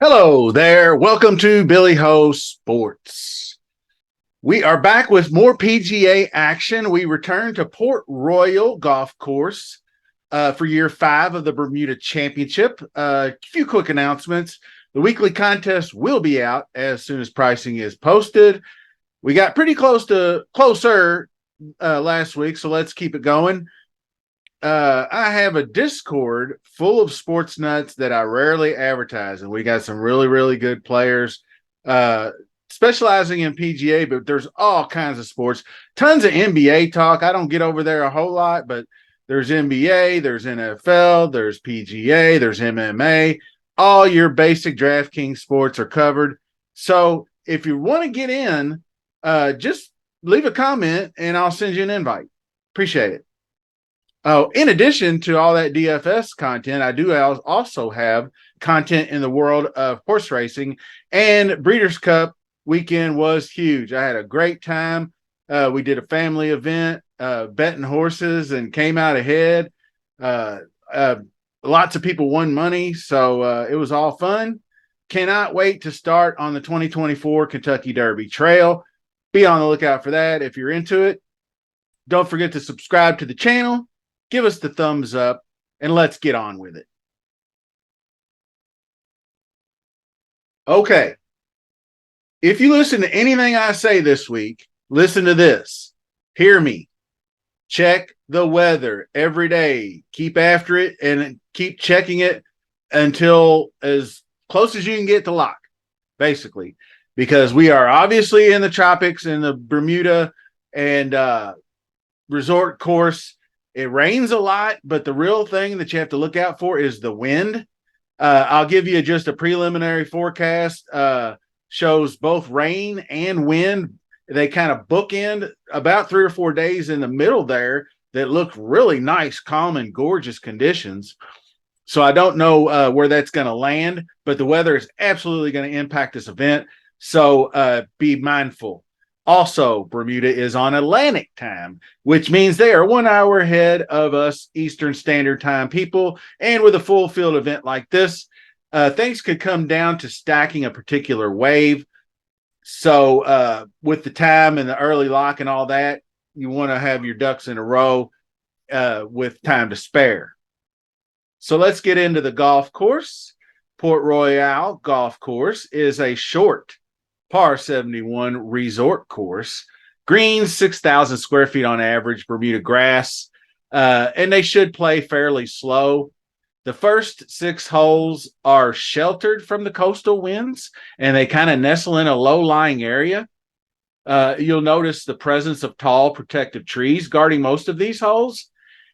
Hello there. Welcome to Billy Ho Sports. We are back with more PGA action. We return to Port Royal Golf Course for year 5 of the Bermuda Championship. A few quick announcements. The weekly contest will be out as soon as pricing is posted. We got pretty closer last week, so let's keep it going. I have a Discord full of sports nuts that I rarely advertise, and we got some really, really good players specializing in PGA, but there's all kinds of sports. Tons of NBA talk. I don't get over there a whole lot, but there's NBA, there's NFL, there's PGA, there's MMA. All your basic DraftKings sports are covered. So if you want to get in, just leave a comment and I'll send you an invite. Appreciate it. Oh, in addition to all that DFS content, I do also have content in the world of horse racing, and Breeders' Cup weekend was huge. I had a great time. We did a family event, betting horses, and came out ahead. Lots of people won money, so it was all fun. Cannot wait to start on the 2024 Kentucky Derby Trail. Be on the lookout for that if you're into it. Don't forget to subscribe to the channel. Give us the thumbs up, and let's get on with it. Okay. If you listen to anything I say this week, listen to this. Hear me. Check the weather every day. Keep after it and keep checking it until as close as you can get to lock, basically, because we are obviously in the tropics in the Bermuda and resort course. It rains a lot, but the real thing that you have to look out for is the wind. I'll give you just a preliminary forecast. Shows both rain and wind. They kind of bookend about 3 or 4 days in the middle there that look really nice, calm, and gorgeous conditions. So I don't know where that's going to land, but the weather is absolutely going to impact this event. So be mindful. Also, Bermuda is on Atlantic time, which means they are 1 hour ahead of us Eastern Standard Time people. And with a full field event like this, things could come down to stacking a particular wave. So with the time and the early lock and all that, you want to have your ducks in a row with time to spare. So let's get into the golf course. Port Royal Golf Course is a short par 71 resort course. Greens, 6,000 square feet on average, Bermuda grass, and they should play fairly slow. The first 6 holes are sheltered from the coastal winds, and they kind of nestle in a low-lying area. You'll notice the presence of tall protective trees guarding most of these holes,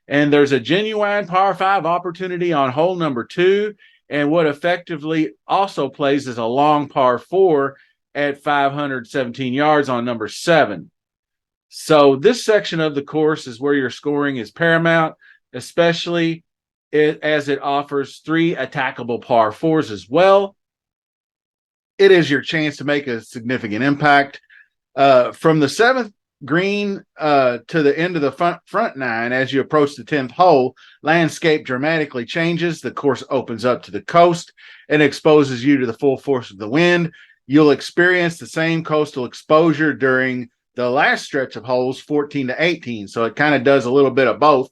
and there's a genuine par 5 opportunity on hole number 2, and what effectively also plays is a long par 4 at 517 yards on number 7. So this section of the course is where your scoring is paramount, especially as it offers 3 attackable par 4s as well. It is your chance to make a significant impact. From the 7th green to the end of the front 9, as you approach the 10th hole, landscape dramatically changes. The course opens up to the coast and exposes you to the full force of the wind. You'll experience the same coastal exposure during the last stretch of holes 14 to 18. So it kind of does a little bit of both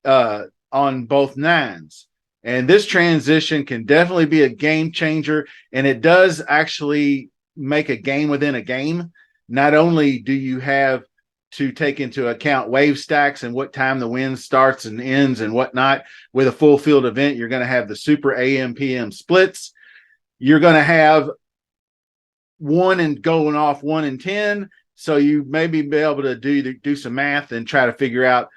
on both 9s. And this transition can definitely be a game changer. And it does actually make a game within a game. Not only do you have to take into account wave stacks and what time the wind starts and ends and whatnot, with a full field event, you're going to have the super AM PM splits. You're going to have 1 and going off 1 and 10. So you maybe be able to do some math and try to figure out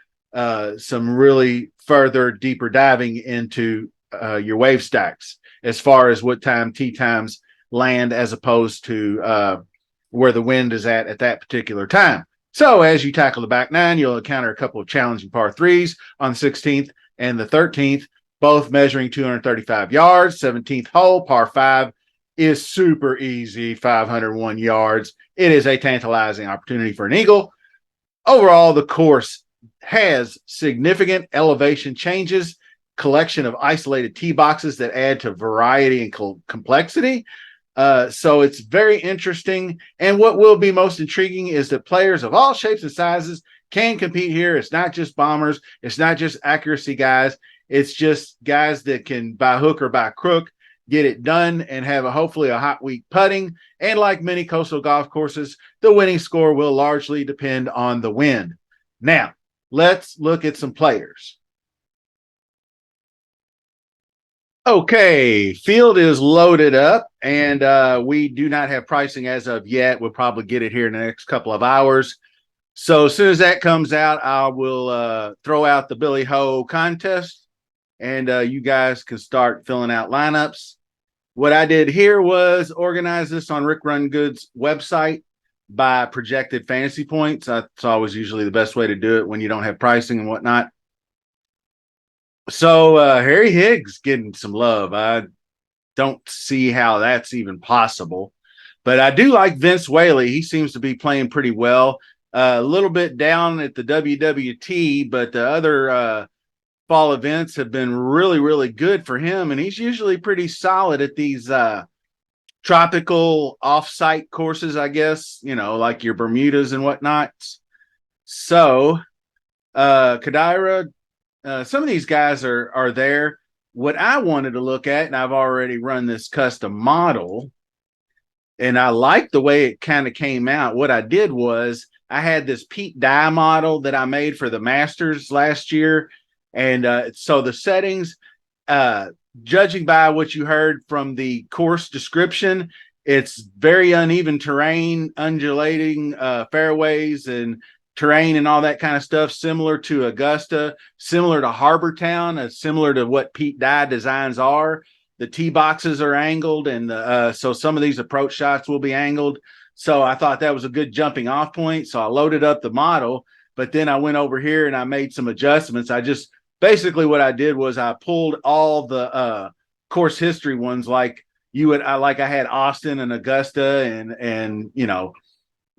some really further deeper diving into your wave stacks as far as what time tee times land as opposed to where the wind is at that particular time. So as you tackle the back 9, you'll encounter a couple of challenging par 3s on the 16th and the 13th, both measuring 235 yards. 17th hole, par 5, is super easy, 501 yards. It is a tantalizing opportunity for an eagle. Overall, the course has significant elevation changes collection of isolated tee boxes that add to variety and complexity. So it's very interesting. And what will be most intriguing is that players of all shapes and sizes can compete here. It's not just bombers. It's not just accuracy guys. It's just guys that can, by hook or by crook, get it done and have hopefully a hot week putting. And like many coastal golf courses, the winning score will largely depend on the wind. Now, let's look at some players. Okay, field is loaded up, and we do not have pricing as of yet. We'll probably get it here in the next couple of hours. So as soon as that comes out, I will throw out the Billy Ho contest, and you guys can start filling out lineups. What I did here was organize this on Rick Rungood's website by projected fantasy points. That's always usually the best way to do it when you don't have pricing and whatnot. So Harry Higgs getting some love. I don't see how that's even possible. But I do like Vince Whaley. He seems to be playing pretty well. A little bit down at the WWT, but the other fall events have been really, really good for him. And he's usually pretty solid at these tropical off-site courses, I guess, like your Bermudas and whatnot. So Kadira, some of these guys are there. What I wanted to look at, and I've already run this custom model, and I like the way it kind of came out. What I did was I had this Pete Dye model that I made for the Masters last year. And so the settings, judging by what you heard from the course description, it's very uneven terrain, undulating fairways and terrain and all that kind of stuff, similar to Augusta, similar to Harbor Town, similar to what Pete Dye designs are. The tee boxes are angled, and so some of these approach shots will be angled. So I thought that was a good jumping off point. So I loaded up the model, but then I went over here and I made some adjustments. Basically what I did was I pulled all the course history ones, like I had Austin and Augusta and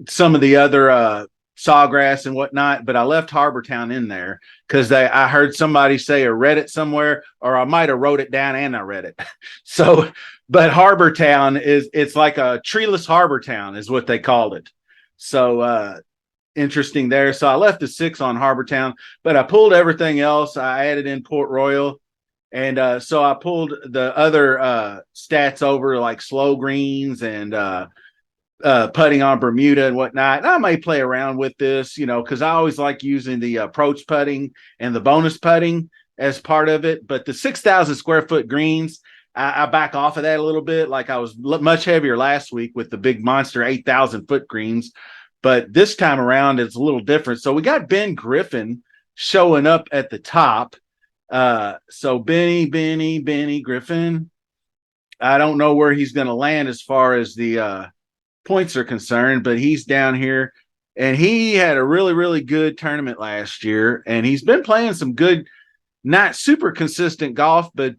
some of the other Sawgrass and whatnot, but I left Harbor Town in there because I heard somebody say or read it somewhere, or I might have wrote it down and I read it. So, but Harbor Town it's like a treeless Harbor Town is what they called it. So interesting there. So I left the 6 on Harbor Town, but I pulled everything else. I added in Port Royal. And so I pulled the other stats over, like slow greens and putting on Bermuda and whatnot. And I may play around with this, because I always like using the approach putting and the bonus putting as part of it. But the 6,000 square foot greens, I back off of that a little bit. Like I was much heavier last week with the big monster 8,000 foot greens. But this time around, it's a little different. So we got Ben Griffin showing up at the top. So Benny Griffin. I don't know where he's going to land as far as the points are concerned, but he's down here, and he had a really, really good tournament last year, and he's been playing some good, not super consistent golf, but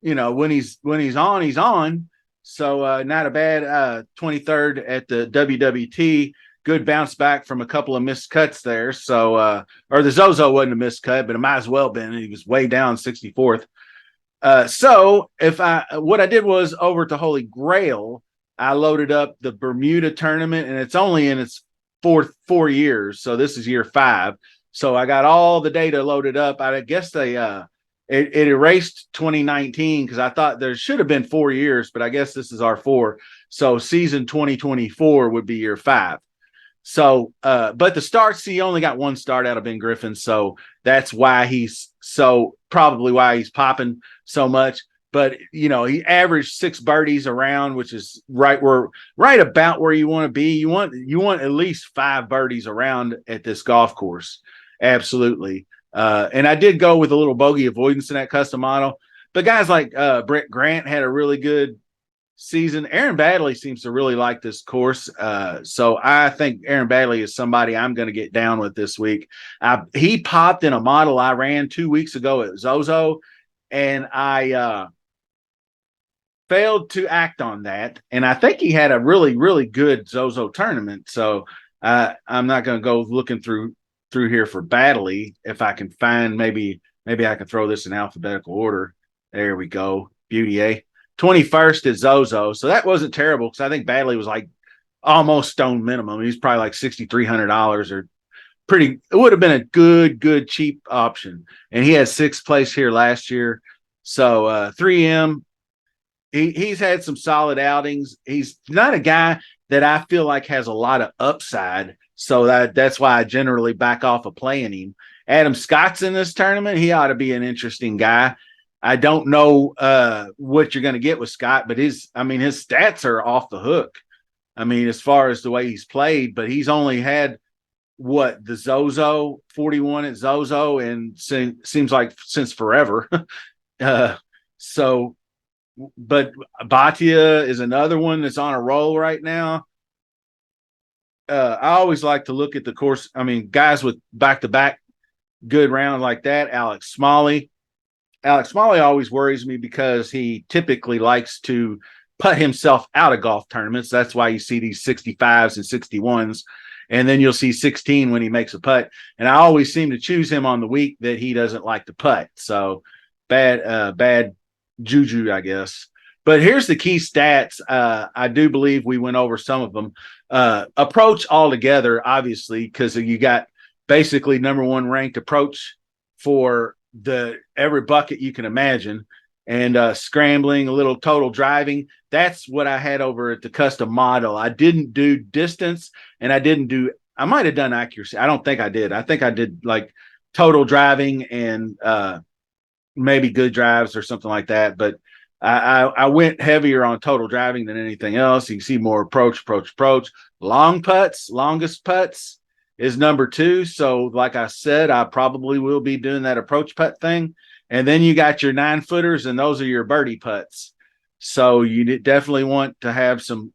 when he's on, he's on. So not a bad 23rd at the WWT. Good bounce back from a couple of missed cuts there. So or the Zozo wasn't a missed cut, but it might as well been. He was way down 64th. So what I did was over to Holy Grail, I loaded up the Bermuda tournament, and it's only in its four years. So this is year 5. So I got all the data loaded up. I guess they it erased 2019 because I thought there should have been 4 years, but I guess this is our 4. So season 2024 would be year 5. So, but the starts, he only got 1 start out of Ben Griffin. So that's why probably why he's popping so much. But, he averaged 6 birdies around, which is right about where you want to be. You want at least 5 birdies around at this golf course. Absolutely. And I did go with a little bogey avoidance in that custom model. But guys like Brett Grant had a really good season. Aaron Badley seems to really like this course. So I think Aaron Badley is somebody I'm going to get down with this week. He popped in a model I ran 2 weeks ago at Zozo, and I failed to act on that. And I think he had a really, really good Zozo tournament. So I'm not going to go looking through here for Badley if I can find maybe Maybe I can throw this in alphabetical order. There we go. Beauty, eh? 21st is Zozo. So that wasn't terrible because I think Badley was like almost stone minimum. He's probably like $6,300 or pretty. It would have been a good, cheap option. And he had sixth place here last year. So 3M, he's had some solid outings. He's not a guy that I feel like has a lot of upside. So that's why I generally back off of playing him. Adam Scott's in this tournament. He ought to be an interesting guy. I don't know what you're going to get with Scott, but his stats are off the hook. I mean, as far as the way he's played, but he's only had the Zozo 41 at Zozo, and seems like since forever. uh, so, but Batia is another one that's on a roll right now. I always like to look at the course. I mean, guys with back-to-back good rounds like that. Alex Smalley always worries me because he typically likes to putt himself out of golf tournaments. That's why you see these 65s and 61s, and then you'll see 16 when he makes a putt. And I always seem to choose him on the week that he doesn't like to putt. So bad juju, I guess. But here's the key stats. I do believe we went over some of them. Approach altogether, obviously, because you got basically number one ranked approach for every bucket you can imagine, and scrambling, a little total driving. That's what I had over at the custom model. I didn't do distance, and I might have done accuracy. I don't think I did. I think I did like total driving and maybe good drives or something like that. But I went heavier on total driving than anything else. You can see more approach. Longest putts is number 2. So, like I said, I probably will be doing that approach putt thing. And then you got your 9-footers, and those are your birdie putts. So you definitely want to have some.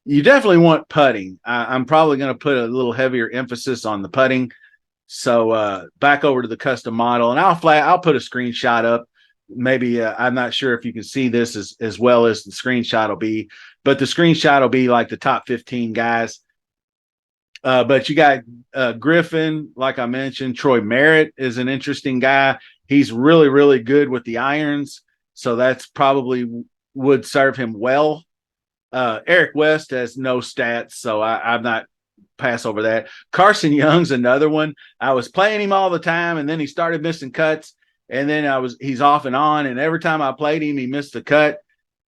You definitely want putting. I'm probably going to put a little heavier emphasis on the putting. So back over to the custom model, and I'll put a screenshot up. Maybe I'm not sure if you can see this as well as the screenshot will be, but the screenshot will be like the top 15 guys. But you got Griffin, like I mentioned. Troy Merritt is an interesting guy. He's really good with the irons, so that's probably would serve him well. Eric West has no stats, so I'm not pass over that. Carson Young's another one. I was playing him all the time, and then he started missing cuts, and then he's off and on, and every time I played him, he missed a cut.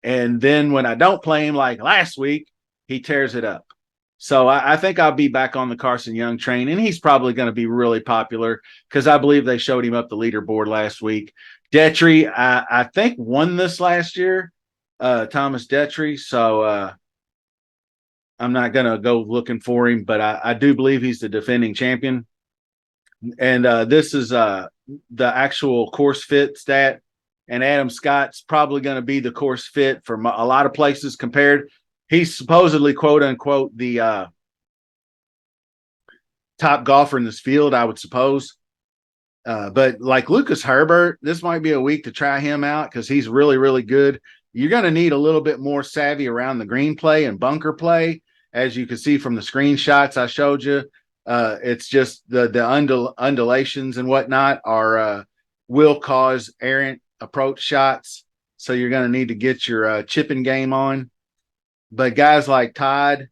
And then when I don't play him, like last week, he tears it up. So I think I'll be back on the Carson Young train, and he's probably going to be really popular because I believe they showed him up the leaderboard last week. Detry, I think, won this last year, Thomas Detry. So I'm not going to go looking for him, but I do believe he's the defending champion. And this is the actual course fit stat. And Adam Scott's probably going to be the course fit for a lot of places compared. He's supposedly, quote unquote, the top golfer in this field, I would suppose. But like Lucas Herbert, this might be a week to try him out because he's really good. You're going to need a little bit more savvy around the green play and bunker play. As you can see from the screenshots I showed you, it's just the undulations and whatnot will cause errant approach shots. So you're going to need to get your chipping game on. But guys like Todd,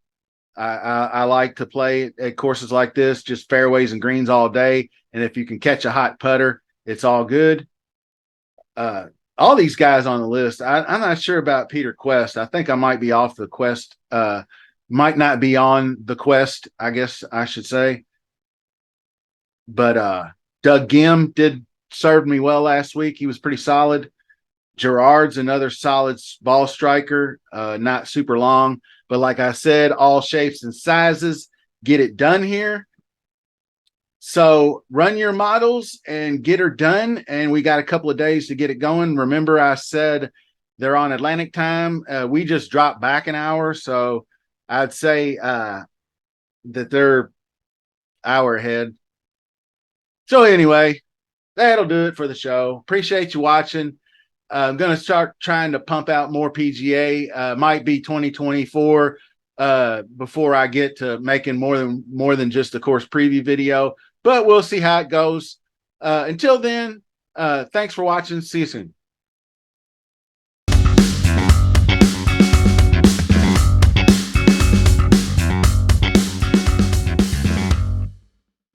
I like to play at courses like this, just fairways and greens all day. And if you can catch a hot putter, it's all good. All these guys on the list, I'm not sure about Peter Quest. I think I might be off the Quest. Might not be on the Quest, I guess I should say. But Doug Gim did serve me well last week. He was pretty solid. Gerard's another solid ball striker, not super long, but like I said, all shapes and sizes. Get it done here. So run your models and get her done. And we got a couple of days to get it going. Remember, I said they're on Atlantic time. We just dropped back an hour. So I'd say that they're hour ahead. So anyway, that'll do it for the show. Appreciate you watching. I'm going to start trying to pump out more PGA. Might be 2024 before I get to making more than just a course preview video, but we'll see how it goes. Until then, Thanks for watching. See you soon.